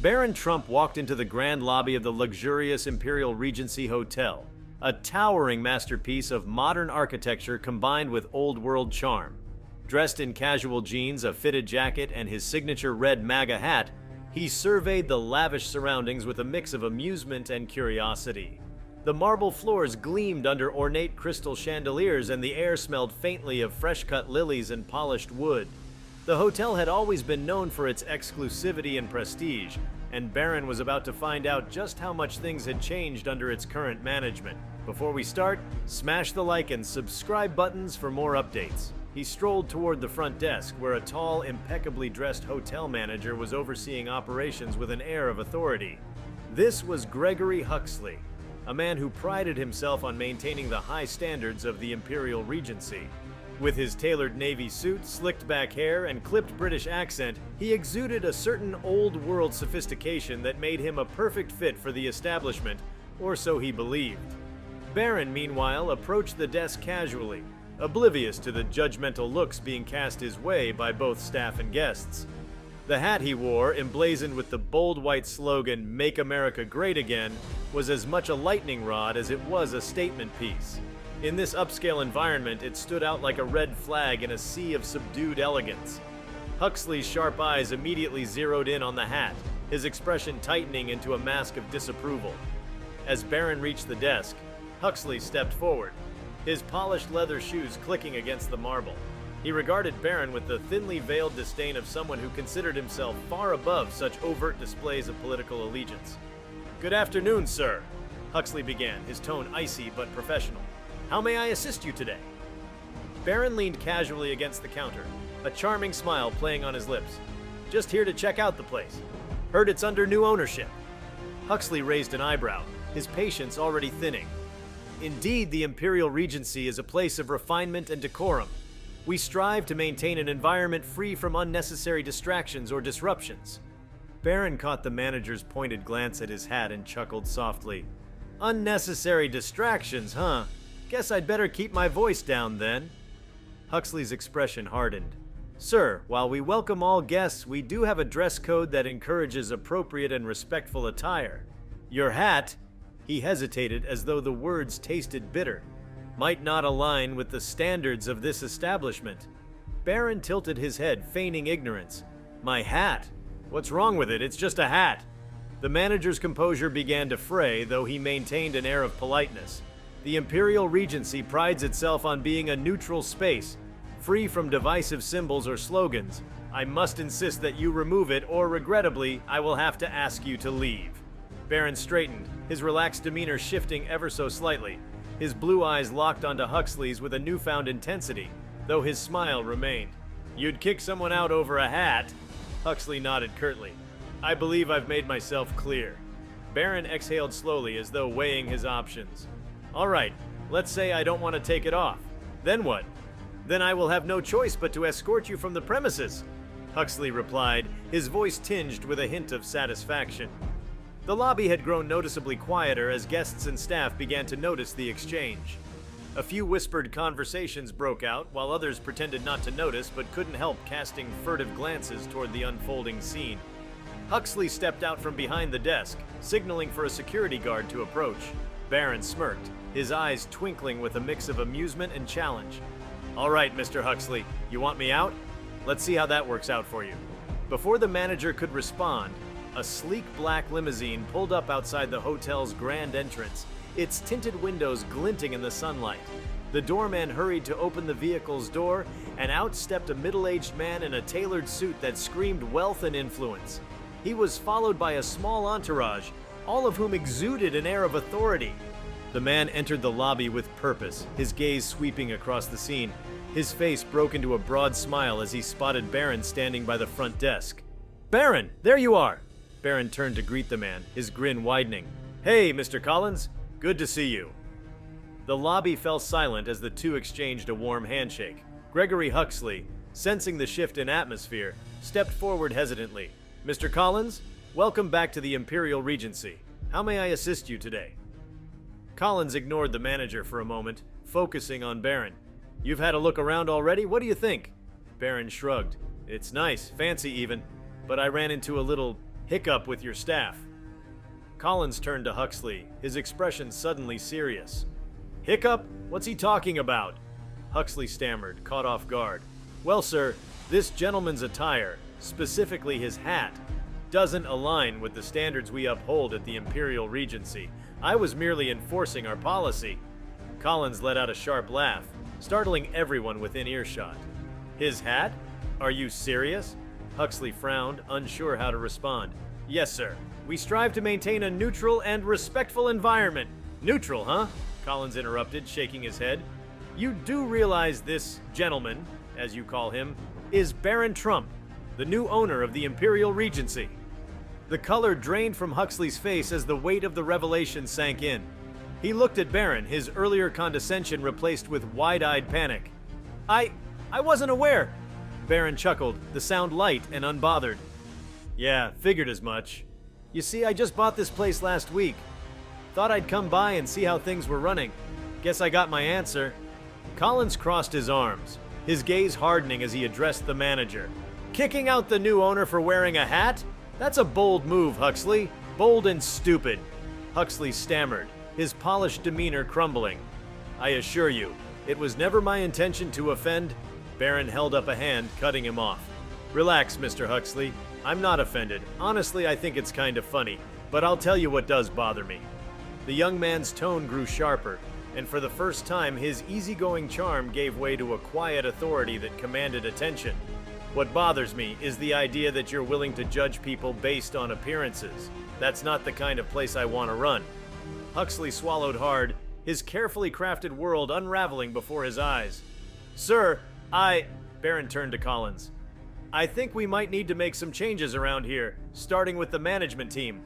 Baron Trump walked into the grand lobby of the luxurious Imperial Regency Hotel, a towering masterpiece of modern architecture combined with old-world charm. Dressed in casual jeans, a fitted jacket, and his signature red MAGA hat, he surveyed the lavish surroundings with a mix of amusement and curiosity. The marble floors gleamed under ornate crystal chandeliers, and the air smelled faintly of fresh-cut lilies and polished wood. The hotel had always been known for its exclusivity and prestige, and Baron was about to find out just how much things had changed under its current management. Before we start, smash the like and subscribe buttons for more updates. He strolled toward the front desk, where a tall, impeccably dressed hotel manager was overseeing operations with an air of authority. This was Gregory Huxley, a man who prided himself on maintaining the high standards of the Imperial Regency. With his tailored navy suit, slicked back hair, and clipped British accent, he exuded a certain old-world sophistication that made him a perfect fit for the establishment, or so he believed. Baron, meanwhile, approached the desk casually, oblivious to the judgmental looks being cast his way by both staff and guests. The hat he wore, emblazoned with the bold white slogan, "Make America Great Again," was as much a lightning rod as it was a statement piece. In this upscale environment, it stood out like a red flag in a sea of subdued elegance. Huxley's sharp eyes immediately zeroed in on the hat, his expression tightening into a mask of disapproval. As Baron reached the desk, Huxley stepped forward, his polished leather shoes clicking against the marble. He regarded Baron with the thinly veiled disdain of someone who considered himself far above such overt displays of political allegiance. "Good afternoon, sir," Huxley began, his tone icy but professional. "How may I assist you today?" Baron leaned casually against the counter, a charming smile playing on his lips. "Just here to check out the place. Heard it's under new ownership." Huxley raised an eyebrow, his patience already thinning. "Indeed, the Imperial Regency is a place of refinement and decorum. We strive to maintain an environment free from unnecessary distractions or disruptions." Baron caught the manager's pointed glance at his hat and chuckled softly. "Unnecessary distractions, huh? Guess I'd better keep my voice down then." Huxley's expression hardened. "Sir, while we welcome all guests, we do have a dress code that encourages appropriate and respectful attire. Your hat," he hesitated as though the words tasted bitter, "might not align with the standards of this establishment." Baron tilted his head, feigning ignorance. "My hat? What's wrong with it? It's just a hat." The manager's composure began to fray, though he maintained an air of politeness. "The Imperial Regency prides itself on being a neutral space, free from divisive symbols or slogans. I must insist that you remove it, or regrettably, I will have to ask you to leave." Baron straightened, his relaxed demeanor shifting ever so slightly. His blue eyes locked onto Huxley's with a newfound intensity, though his smile remained. "You'd kick someone out over a hat?" Huxley nodded curtly. "I believe I've made myself clear." Baron exhaled slowly as though weighing his options. "All right, let's say I don't want to take it off. Then what?" "Then I will have no choice but to escort you from the premises," Huxley replied, his voice tinged with a hint of satisfaction. The lobby had grown noticeably quieter as guests and staff began to notice the exchange. A few whispered conversations broke out, while others pretended not to notice but couldn't help casting furtive glances toward the unfolding scene. Huxley stepped out from behind the desk, signaling for a security guard to approach. Baron smirked, his eyes twinkling with a mix of amusement and challenge. "All right, Mr. Huxley, you want me out? Let's see how that works out for you." Before the manager could respond, a sleek black limousine pulled up outside the hotel's grand entrance, its tinted windows glinting in the sunlight. The doorman hurried to open the vehicle's door, and out stepped a middle-aged man in a tailored suit that screamed wealth and influence. He was followed by a small entourage, all of whom exuded an air of authority. The man entered the lobby with purpose, his gaze sweeping across the scene. His face broke into a broad smile as he spotted Baron standing by the front desk. "Baron, there you are!" Baron turned to greet the man, his grin widening. "Hey, Mr. Collins, good to see you." The lobby fell silent as the two exchanged a warm handshake. Gregory Huxley, sensing the shift in atmosphere, stepped forward hesitantly. "Mr. Collins, welcome back to the Imperial Regency. How may I assist you today?" Collins ignored the manager for a moment, focusing on Baron. "You've had a look around already? What do you think?" Baron shrugged. "It's nice, fancy even, but I ran into a little Hiccup with your staff. Collins turned to Huxley, his expression suddenly serious. Hiccup? What's he talking about? Huxley stammered, caught off guard. Well, sir, this gentleman's attire, specifically his hat, doesn't align with the standards we uphold at the Imperial Regency. I was merely enforcing our policy. Collins let out a sharp laugh, startling everyone within earshot. His hat? Are you serious? Huxley frowned, unsure how to respond. Yes, sir. We strive to maintain a neutral and respectful environment. Neutral, huh? Collins interrupted, shaking his head. You do realize this gentleman, as you call him, is Baron Trump, the new owner of the Imperial Regency. The color drained from Huxley's face as the weight of the revelation sank in. He looked at Baron, his earlier condescension replaced with wide-eyed panic. I wasn't aware. Baron chuckled, the sound light and unbothered. Yeah, figured as much. You see, I just bought this place last week. Thought I'd come by and see how things were running. Guess I got my answer. Collins crossed his arms, his gaze hardening as he addressed the manager. Kicking out the new owner for wearing a hat? That's a bold move, Huxley. Bold and stupid. Huxley stammered, his polished demeanor crumbling. I assure you, it was never my intention to offend. Baron held up a hand, cutting him off. Relax, Mr. Huxley. I'm not offended. Honestly, I think it's kind of funny, but I'll tell you what does bother me. The young man's tone grew sharper, and for the first time, his easygoing charm gave way to a quiet authority that commanded attention. What bothers me is the idea that you're willing to judge people based on appearances. That's not the kind of place I want to run. Huxley swallowed hard, his carefully crafted world unraveling before his eyes. Sir, Baron turned to Collins. I think we might need to make some changes around here, starting with the management team.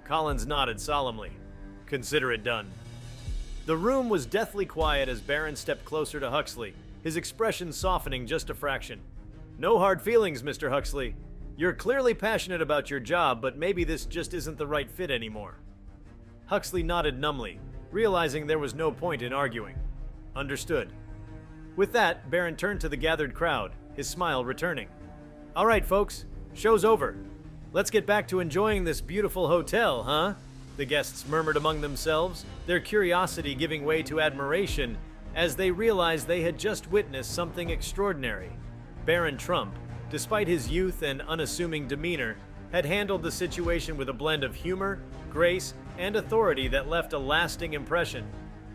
Collins nodded solemnly. Consider it done. The room was deathly quiet as Baron stepped closer to Huxley, his expression softening just a fraction. No hard feelings, Mr. Huxley. You're clearly passionate about your job, but maybe this just isn't the right fit anymore. Huxley nodded numbly, realizing there was no point in arguing. Understood. With that, Baron turned to the gathered crowd, his smile returning. All right, folks, show's over. Let's get back to enjoying this beautiful hotel, huh? The guests murmured among themselves, their curiosity giving way to admiration as they realized they had just witnessed something extraordinary. Baron Trump, despite his youth and unassuming demeanor, had handled the situation with a blend of humor, grace, and authority that left a lasting impression.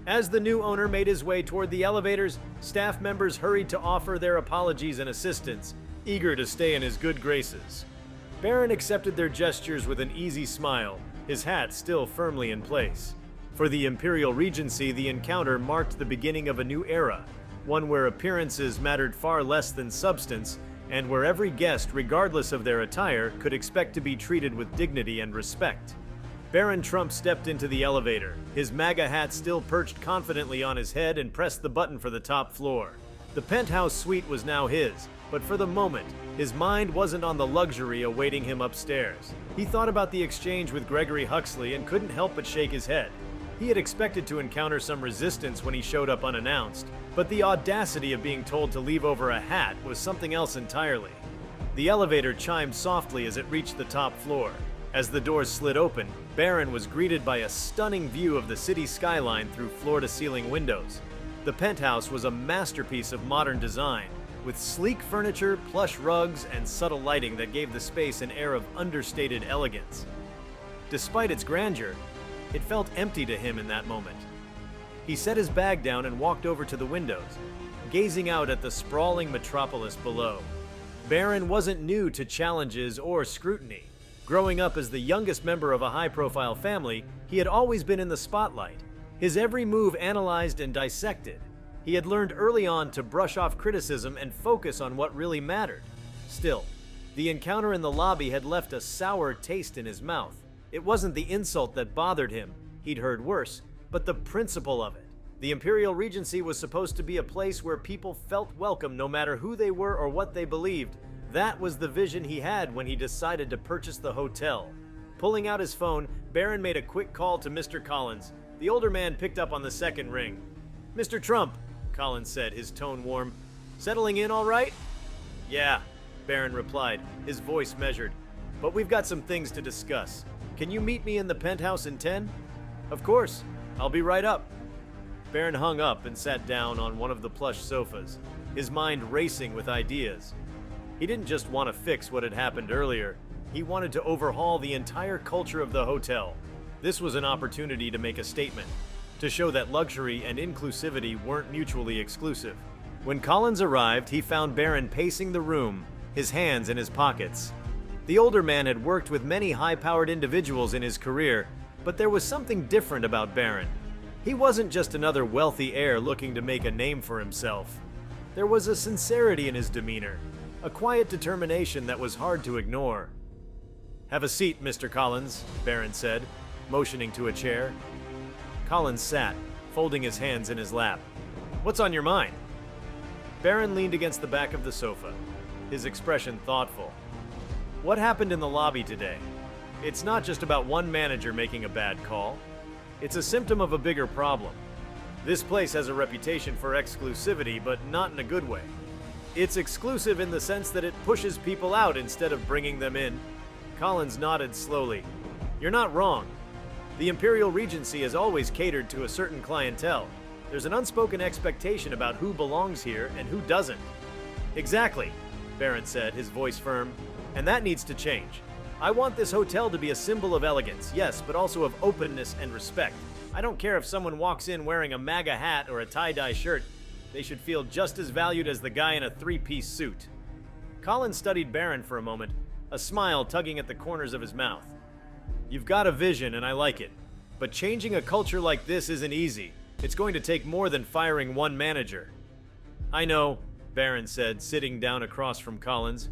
As the new owner made his way toward the elevators, staff members hurried to offer their apologies and assistance, eager to stay in his good graces. Baron accepted their gestures with an easy smile, his hat still firmly in place. For the Imperial Regency, the encounter marked the beginning of a new era, one where appearances mattered far less than substance, and where every guest, regardless of their attire, could expect to be treated with dignity and respect. Baron Trump stepped into the elevator, his MAGA hat still perched confidently on his head, and pressed the button for the top floor. The penthouse suite was now his, but for the moment, his mind wasn't on the luxury awaiting him upstairs. He thought about the exchange with Gregory Huxley and couldn't help but shake his head. He had expected to encounter some resistance when he showed up unannounced, but the audacity of being told to leave over a hat was something else entirely. The elevator chimed softly as it reached the top floor. As the doors slid open, Baron was greeted by a stunning view of the city skyline through floor-to-ceiling windows. The penthouse was a masterpiece of modern design, with sleek furniture, plush rugs, and subtle lighting that gave the space an air of understated elegance. Despite its grandeur, it felt empty to him in that moment. He set his bag down and walked over to the windows, gazing out at the sprawling metropolis below. Baron wasn't new to challenges or scrutiny. Growing up as the youngest member of a high-profile family, he had always been in the spotlight, his every move analyzed and dissected. He had learned early on to brush off criticism and focus on what really mattered. Still, the encounter in the lobby had left a sour taste in his mouth. It wasn't the insult that bothered him, he'd heard worse, but the principle of it. The Imperial Regency was supposed to be a place where people felt welcome no matter who they were or what they believed. That was the vision he had when he decided to purchase the hotel. Pulling out his phone, Baron made a quick call to Mr. Collins. The older man picked up on the second ring. Mr. Trump, Collins said, his tone warm. Settling in all right? Yeah, Baron replied, his voice measured. but we've got some things to discuss. Can you meet me in the penthouse in 10? Of course, I'll be right up. Baron hung up and sat down on one of the plush sofas, his mind racing with ideas. He didn't just want to fix what had happened earlier, he wanted to overhaul the entire culture of the hotel. This was an opportunity to make a statement, to show that luxury and inclusivity weren't mutually exclusive. When Collins arrived, he found Baron pacing the room, his hands in his pockets. The older man had worked with many high-powered individuals in his career, but there was something different about Baron. He wasn't just another wealthy heir looking to make a name for himself. There was a sincerity in his demeanor, a quiet determination that was hard to ignore. "Have a seat, Mr. Collins," Baron said, motioning to a chair. Collins sat, folding his hands in his lap. "What's on your mind?" Baron leaned against the back of the sofa, his expression thoughtful. "What happened in the lobby today? It's not just about one manager making a bad call. It's a symptom of a bigger problem. This place has a reputation for exclusivity, but not in a good way. It's exclusive in the sense that it pushes people out instead of bringing them in." Collins nodded slowly. "You're not wrong. The Imperial Regency has always catered to a certain clientele. There's an unspoken expectation about who belongs here and who doesn't." "Exactly," Baron said, his voice firm. "And that needs to change. I want this hotel to be a symbol of elegance, yes, but also of openness and respect. I don't care if someone walks in wearing a MAGA hat or a tie-dye shirt. They should feel just as valued as the guy in a three-piece suit." Collins studied Baron for a moment, a smile tugging at the corners of his mouth. "You've got a vision, and I like it. But changing a culture like this isn't easy. It's going to take more than firing one manager." "I know," Baron said, sitting down across from Collins.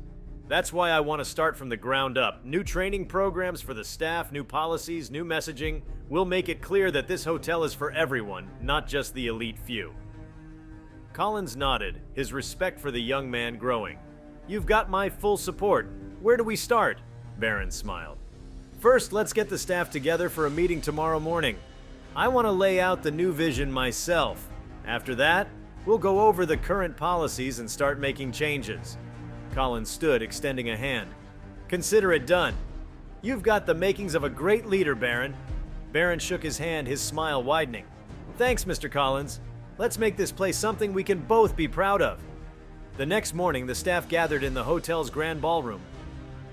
"That's why I want to start from the ground up. New training programs for the staff, new policies, new messaging. We'll make it clear that this hotel is for everyone, not just the elite few." Collins nodded, his respect for the young man growing. "You've got my full support. Where do we start?" Baron smiled. "First, let's get the staff together for a meeting tomorrow morning. I want to lay out the new vision myself. After that, we'll go over the current policies and start making changes." Collins stood, extending a hand. "Consider it done. You've got the makings of a great leader, Baron." Baron shook his hand, his smile widening. "Thanks, Mr. Collins. Let's make this place something we can both be proud of." The next morning, the staff gathered in the hotel's grand ballroom,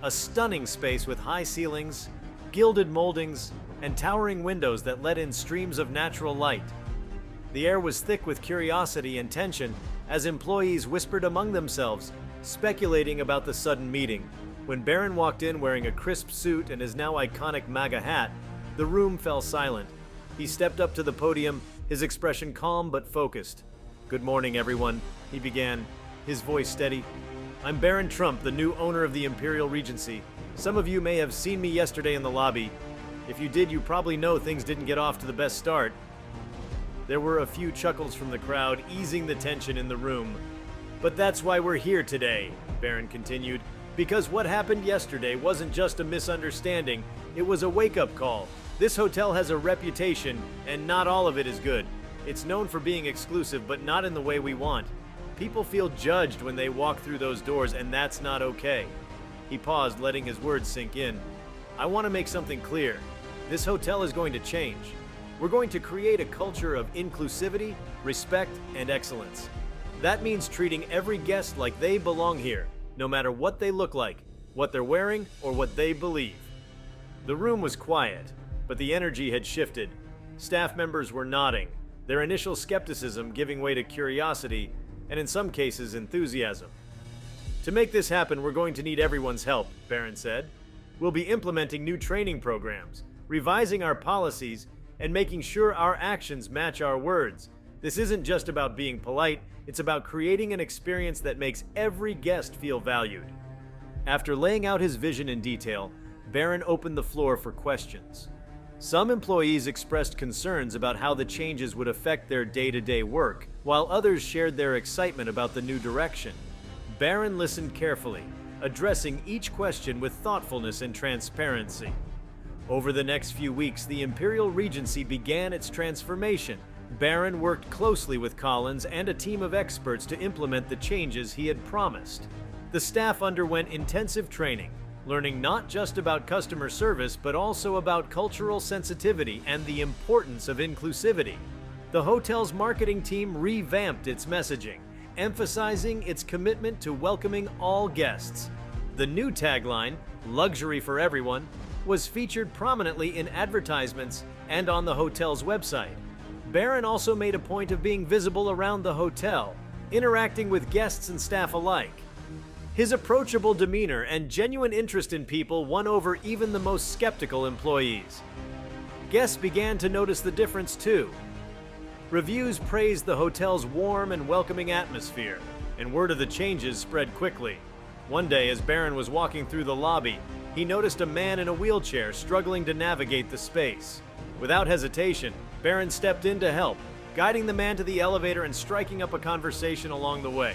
a stunning space with high ceilings, gilded moldings, and towering windows that let in streams of natural light. The air was thick with curiosity and tension as employees whispered among themselves, speculating about the sudden meeting. When Baron walked in wearing a crisp suit and his now iconic MAGA hat, the room fell silent. He stepped up to the podium, his expression calm but focused. "Good morning, everyone," he began, his voice steady. "I'm Baron Trump, the new owner of the Imperial Regency. Some of you may have seen me yesterday in the lobby. If you did, you probably know things didn't get off to the best start." There were a few chuckles from the crowd, easing the tension in the room. "But that's why we're here today," Baron continued, "because what happened yesterday wasn't just a misunderstanding, it was a wake-up call. This hotel has a reputation, and not all of it is good. It's known for being exclusive, but not in the way we want. People feel judged when they walk through those doors, and that's not okay." He paused, letting his words sink in. "I want to make something clear. This hotel is going to change. We're going to create a culture of inclusivity, respect, and excellence. That means treating every guest like they belong here, no matter what they look like, what they're wearing, or what they believe." The room was quiet, but the energy had shifted. Staff members were nodding, their initial skepticism giving way to curiosity, and in some cases, enthusiasm. "To make this happen, we're going to need everyone's help," Baron said. "We'll be implementing new training programs, revising our policies, and making sure our actions match our words. This isn't just about being polite, it's about creating an experience that makes every guest feel valued." After laying out his vision in detail, Baron opened the floor for questions. Some employees expressed concerns about how the changes would affect their day-to-day work, while others shared their excitement about the new direction. Baron listened carefully, addressing each question with thoughtfulness and transparency. Over the next few weeks, the Imperial Regency began its transformation. Baron worked closely with Collins and a team of experts to implement the changes he had promised. The staff underwent intensive training, learning not just about customer service but also about cultural sensitivity and the importance of inclusivity. The hotel's marketing team revamped its messaging, emphasizing its commitment to welcoming all guests. The new tagline, "Luxury for Everyone," was featured prominently in advertisements and on the hotel's website. Barron also made a point of being visible around the hotel, interacting with guests and staff alike. His approachable demeanor and genuine interest in people won over even the most skeptical employees. Guests began to notice the difference too. Reviews praised the hotel's warm and welcoming atmosphere, and word of the changes spread quickly. One day, as Barron was walking through the lobby, he noticed a man in a wheelchair struggling to navigate the space. Without hesitation, Barron stepped in to help, guiding the man to the elevator and striking up a conversation along the way.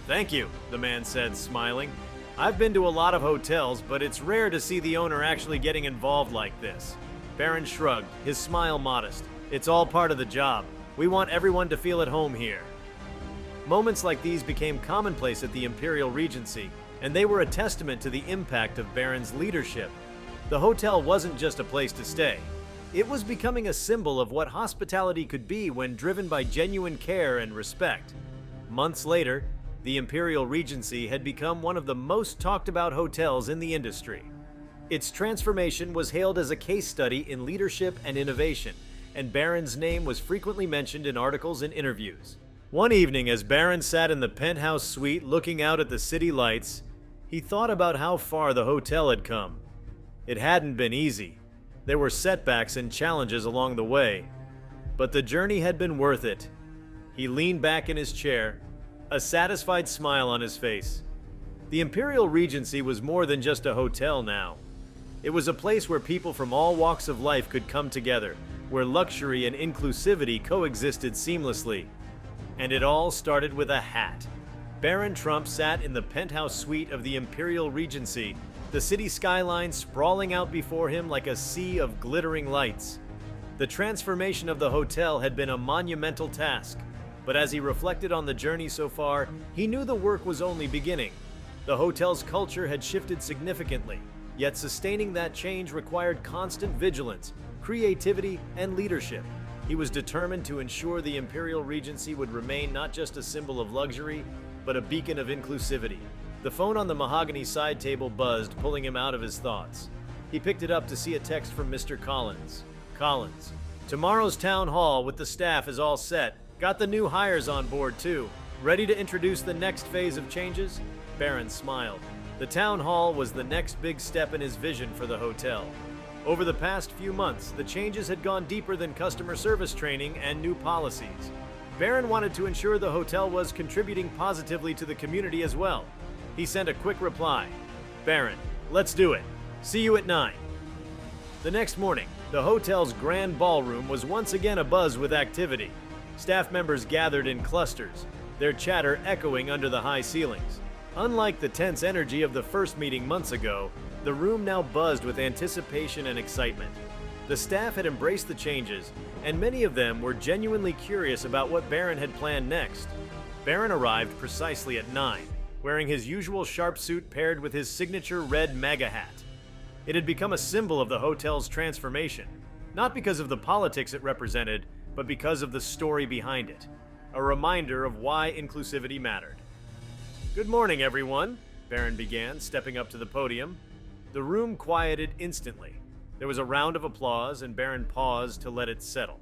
"Thank you," the man said, smiling. "I've been to a lot of hotels, but it's rare to see the owner actually getting involved like this." Barron shrugged, his smile modest. "It's all part of the job. We want everyone to feel at home here." Moments like these became commonplace at the Imperial Regency, and they were a testament to the impact of Barron's leadership. The hotel wasn't just a place to stay. It was becoming a symbol of what hospitality could be when driven by genuine care and respect. Months later, the Imperial Regency had become one of the most talked about hotels in the industry. Its transformation was hailed as a case study in leadership and innovation, and Barron's name was frequently mentioned in articles and interviews. One evening, as Barron sat in the penthouse suite looking out at the city lights, he thought about how far the hotel had come. It hadn't been easy. There were setbacks and challenges along the way, but the journey had been worth it. He leaned back in his chair, a satisfied smile on his face. The Imperial Regency was more than just a hotel now. It was a place where people from all walks of life could come together, where luxury and inclusivity coexisted seamlessly. And it all started with a hat. Barron Trump sat in the penthouse suite of the Imperial Regency, the city skyline sprawling out before him like a sea of glittering lights. The transformation of the hotel had been a monumental task, but as he reflected on the journey so far, he knew the work was only beginning. The hotel's culture had shifted significantly, yet sustaining that change required constant vigilance, creativity, and leadership. He was determined to ensure the Imperial Regency would remain not just a symbol of luxury, but a beacon of inclusivity. The phone on the mahogany side table buzzed, pulling him out of his thoughts. He picked it up to see a text from Mr. Collins. "Collins, tomorrow's town hall with the staff is all set. Got the new hires on board too. Ready to introduce the next phase of changes?" Barron smiled. The town hall was the next big step in his vision for the hotel. Over the past few months, the changes had gone deeper than customer service training and new policies. Barron wanted to ensure the hotel was contributing positively to the community as well. He sent a quick reply. "Barron, let's do it. See you at 9. The next morning, the hotel's grand ballroom was once again abuzz with activity. Staff members gathered in clusters, their chatter echoing under the high ceilings. Unlike the tense energy of the first meeting months ago, the room now buzzed with anticipation and excitement. The staff had embraced the changes, and many of them were genuinely curious about what Barron had planned next. Barron arrived precisely at 9, wearing his usual sharp suit paired with his signature red MAGA hat. It had become a symbol of the hotel's transformation, not because of the politics it represented, but because of the story behind it, a reminder of why inclusivity mattered. "Good morning, everyone," Barron began, stepping up to the podium. The room quieted instantly. There was a round of applause, and Barron paused to let it settle.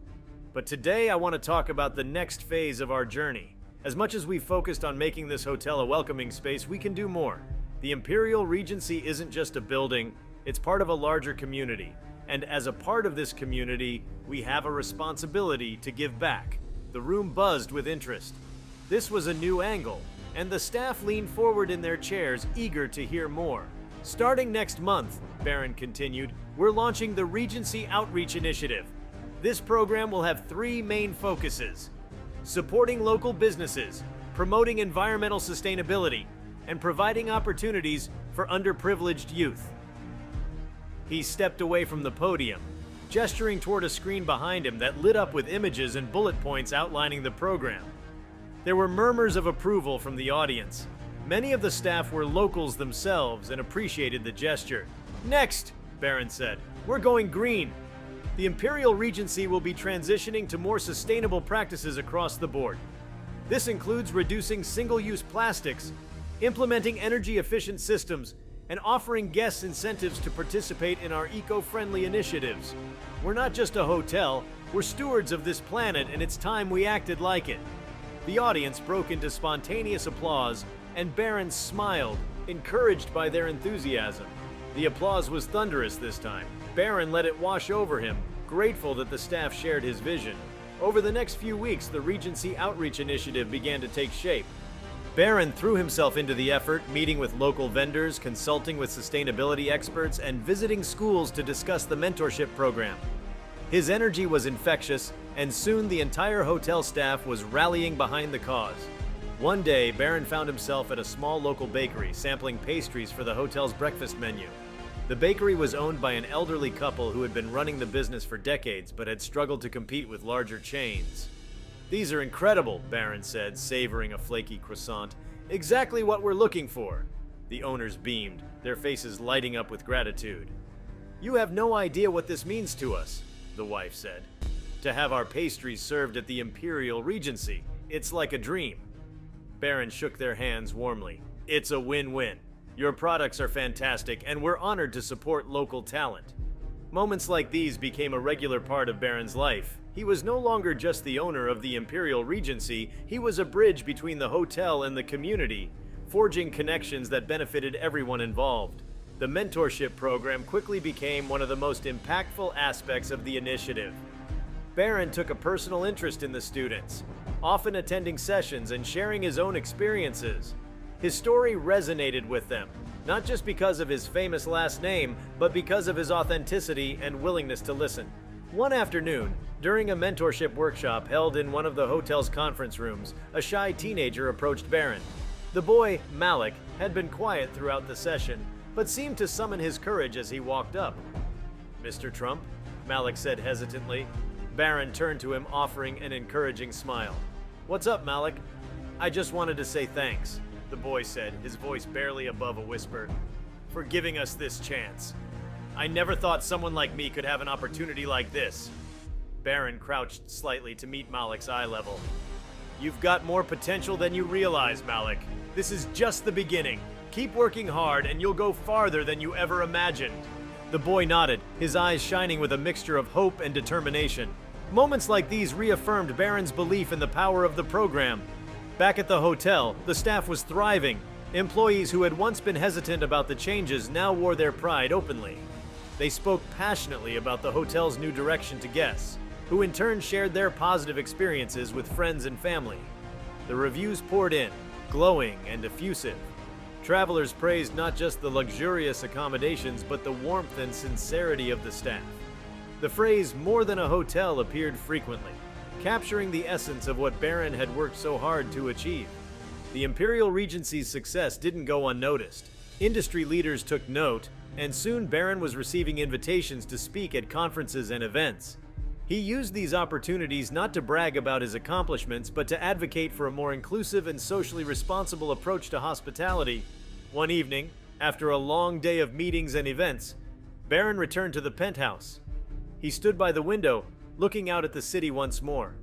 "But today I want to talk about the next phase of our journey. As much as we've focused on making this hotel a welcoming space, we can do more. The Imperial Regency isn't just a building, it's part of a larger community. And as a part of this community, we have a responsibility to give back." The room buzzed with interest. This was a new angle, and the staff leaned forward in their chairs, eager to hear more. "Starting next month," Barron continued, "we're launching the Regency Outreach Initiative. This program will have 3 main focuses: supporting local businesses, promoting environmental sustainability, and providing opportunities for underprivileged youth." He stepped away from the podium, gesturing toward a screen behind him that lit up with images and bullet points outlining the program. There were murmurs of approval from the audience. Many of the staff were locals themselves and appreciated the gesture. "Next," Barron said, "we're going green. The Imperial Regency will be transitioning to more sustainable practices across the board. This includes reducing single-use plastics, implementing energy-efficient systems, and offering guests incentives to participate in our eco-friendly initiatives. We're not just a hotel, we're stewards of this planet, and it's time we acted like it." The audience broke into spontaneous applause, and Barron smiled, encouraged by their enthusiasm. The applause was thunderous this time. Barron let it wash over him, grateful that the staff shared his vision. Over the next few weeks, the Regency Outreach Initiative began to take shape. Barron threw himself into the effort, meeting with local vendors, consulting with sustainability experts, and visiting schools to discuss the mentorship program. His energy was infectious, and soon the entire hotel staff was rallying behind the cause. One day, Barron found himself at a small local bakery, sampling pastries for the hotel's breakfast menu. The bakery was owned by an elderly couple who had been running the business for decades but had struggled to compete with larger chains. "These are incredible," Barron said, savoring a flaky croissant. "Exactly what we're looking for." The owners beamed, their faces lighting up with gratitude. "You have no idea what this means to us," the wife said. "To have our pastries served at the Imperial Regency, it's like a dream." Barron shook their hands warmly. "It's a win-win. Your products are fantastic, and we're honored to support local talent." Moments like these became a regular part of Barron's life. He was no longer just the owner of the Imperial Regency, he was a bridge between the hotel and the community, forging connections that benefited everyone involved. The mentorship program quickly became one of the most impactful aspects of the initiative. Barron took a personal interest in the students, often attending sessions and sharing his own experiences. His story resonated with them, not just because of his famous last name, but because of his authenticity and willingness to listen. One afternoon, during a mentorship workshop held in one of the hotel's conference rooms, a shy teenager approached Barron. The boy, Malik, had been quiet throughout the session, but seemed to summon his courage as he walked up. "Mr. Trump?" Malik said hesitantly. Barron turned to him, offering an encouraging smile. "What's up, Malik?" "I just wanted to say thanks," the boy said, his voice barely above a whisper, "for giving us this chance. I never thought someone like me could have an opportunity like this." Barron crouched slightly to meet Malik's eye level. "You've got more potential than you realize, Malik. This is just the beginning. Keep working hard and you'll go farther than you ever imagined." The boy nodded, his eyes shining with a mixture of hope and determination. Moments like these reaffirmed Barron's belief in the power of the program. Back at the hotel, the staff was thriving. Employees who had once been hesitant about the changes now wore their pride openly. They spoke passionately about the hotel's new direction to guests, who in turn shared their positive experiences with friends and family. The reviews poured in, glowing and effusive. Travelers praised not just the luxurious accommodations, but the warmth and sincerity of the staff. The phrase "more than a hotel" appeared frequently, capturing the essence of what Barron had worked so hard to achieve. The Imperial Regency's success didn't go unnoticed. Industry leaders took note, and soon Barron was receiving invitations to speak at conferences and events. He used these opportunities not to brag about his accomplishments, but to advocate for a more inclusive and socially responsible approach to hospitality. One evening, after a long day of meetings and events, Barron returned to the penthouse. He stood by the window, looking out at the city once more.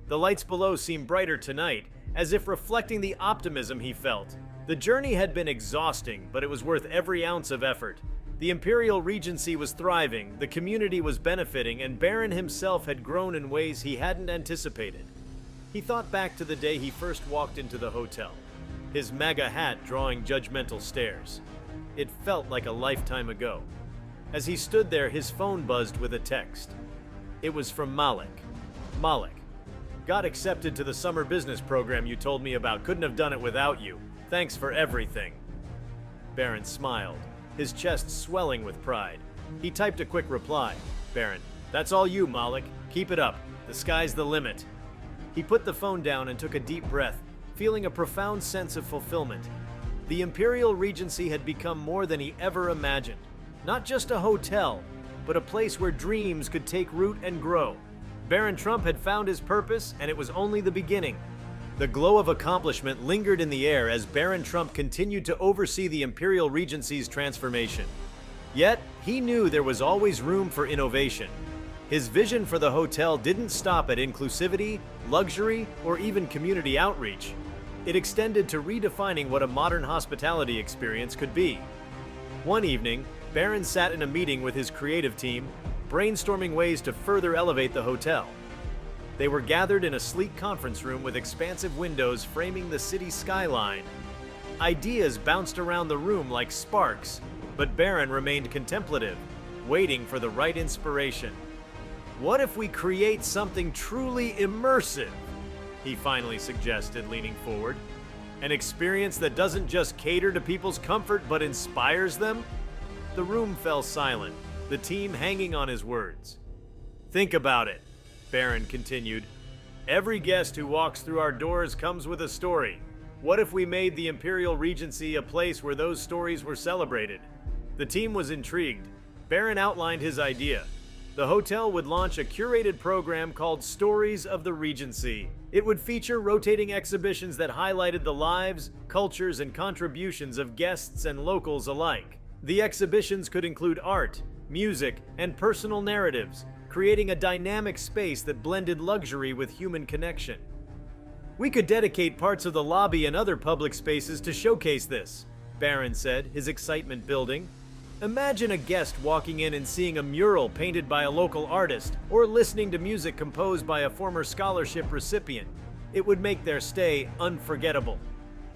The lights below seemed brighter tonight, as if reflecting the optimism he felt. The journey had been exhausting, but it was worth every ounce of effort. The Imperial Regency was thriving, the community was benefiting, and Barron himself had grown in ways he hadn't anticipated. He thought back to the day he first walked into the hotel, his MAGA hat drawing judgmental stares. It felt like a lifetime ago. As he stood there, his phone buzzed with a text. It was from Malik. "Malik, got accepted to the summer business program you told me about. Couldn't have done it without you. Thanks for everything." Barron smiled, his chest swelling with pride. He typed a quick reply. "Barron, that's all you, Malik. Keep it up. The sky's the limit." He put the phone down and took a deep breath, feeling a profound sense of fulfillment. The Imperial Regency had become more than he ever imagined. Not just a hotel, but a place where dreams could take root and grow. Barron Trump had found his purpose, and it was only the beginning. The glow of accomplishment lingered in the air as Baron Trump continued to oversee the Imperial Regency's transformation. Yet, he knew there was always room for innovation. His vision for the hotel didn't stop at inclusivity, luxury, or even community outreach. It extended to redefining what a modern hospitality experience could be. One evening, Baron sat in a meeting with his creative team, brainstorming ways to further elevate the hotel. They were gathered in a sleek conference room with expansive windows framing the city skyline. Ideas bounced around the room like sparks, but Baron remained contemplative, waiting for the right inspiration. "What if we create something truly immersive?" he finally suggested, leaning forward. "An experience that doesn't just cater to people's comfort but inspires them?" The room fell silent, the team hanging on his words. "Think about it," Baron continued. "Every guest who walks through our doors comes with a story. What if we made the Imperial Regency a place where those stories were celebrated?" The team was intrigued. Baron outlined his idea. The hotel would launch a curated program called Stories of the Regency. It would feature rotating exhibitions that highlighted the lives, cultures, and contributions of guests and locals alike. The exhibitions could include art, music, and personal narratives, creating a dynamic space that blended luxury with human connection. "We could dedicate parts of the lobby and other public spaces to showcase this," Baron said, his excitement building. "Imagine a guest walking in and seeing a mural painted by a local artist or listening to music composed by a former scholarship recipient. It would make their stay unforgettable."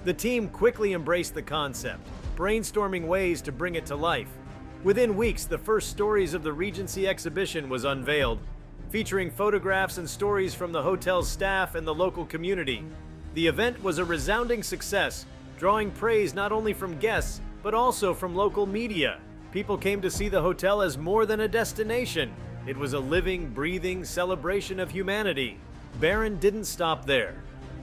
The team quickly embraced the concept, brainstorming ways to bring it to life. Within weeks, the first Stories of the Regency exhibition was unveiled, featuring photographs and stories from the hotel's staff and the local community. The event was a resounding success, drawing praise not only from guests, but also from local media. People came to see the hotel as more than a destination. It was a living, breathing celebration of humanity. Baron didn't stop there.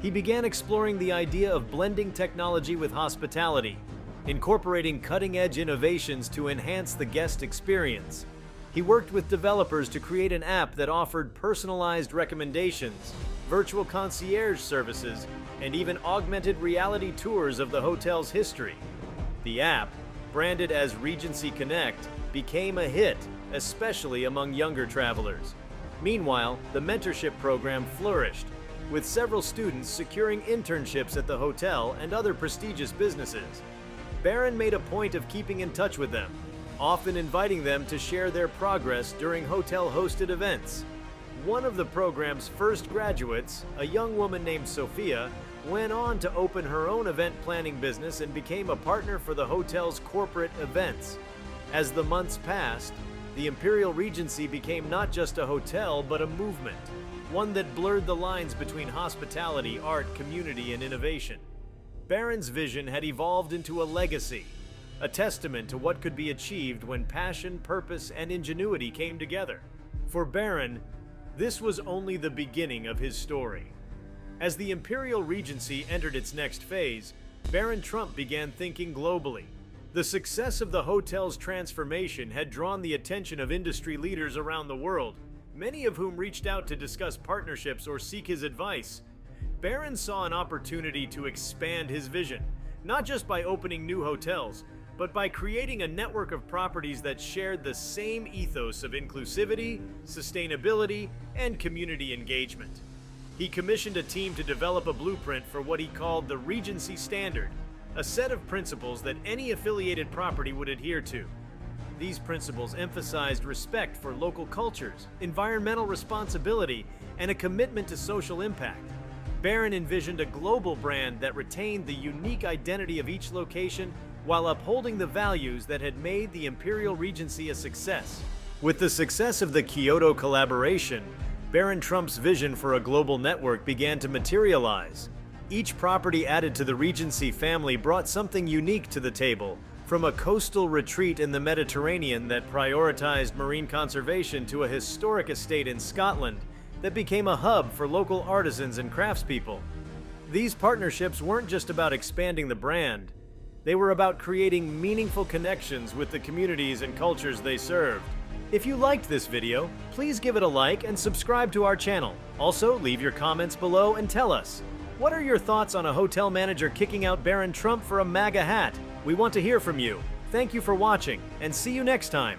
He began exploring the idea of blending technology with hospitality, incorporating cutting-edge innovations to enhance the guest experience. He worked with developers to create an app that offered personalized recommendations, virtual concierge services, and even augmented reality tours of the hotel's history. The app, branded as Regency Connect, became a hit, especially among younger travelers. Meanwhile, the mentorship program flourished, with several students securing internships at the hotel and other prestigious businesses. Baron made a point of keeping in touch with them, often inviting them to share their progress during hotel-hosted events. One of the program's first graduates, a young woman named Sophia, went on to open her own event planning business and became a partner for the hotel's corporate events. As the months passed, the Imperial Regency became not just a hotel, but a movement, one that blurred the lines between hospitality, art, community, and innovation. Baron's vision had evolved into a legacy, a testament to what could be achieved when passion, purpose, and ingenuity came together. For Baron, this was only the beginning of his story. As the Imperial Regency entered its next phase, Baron Trump began thinking globally. The success of the hotel's transformation had drawn the attention of industry leaders around the world, many of whom reached out to discuss partnerships or seek his advice. Baron saw an opportunity to expand his vision, not just by opening new hotels, but by creating a network of properties that shared the same ethos of inclusivity, sustainability, and community engagement. He commissioned a team to develop a blueprint for what he called the Regency Standard, a set of principles that any affiliated property would adhere to. These principles emphasized respect for local cultures, environmental responsibility, and a commitment to social impact. Baron envisioned a global brand that retained the unique identity of each location while upholding the values that had made the Imperial Regency a success. With the success of the Kyoto collaboration, Baron Trump's vision for a global network began to materialize. Each property added to the Regency family brought something unique to the table, from a coastal retreat in the Mediterranean that prioritized marine conservation to a historic estate in Scotland that became a hub for local artisans and craftspeople. These partnerships weren't just about expanding the brand, they were about creating meaningful connections with the communities and cultures they served. If you liked this video, please give it a like and subscribe to our channel. Also, leave your comments below and tell us, What are your thoughts on a hotel manager kicking out Baron Trump for a MAGA hat? We want to hear from you. Thank you for watching, and see you next time.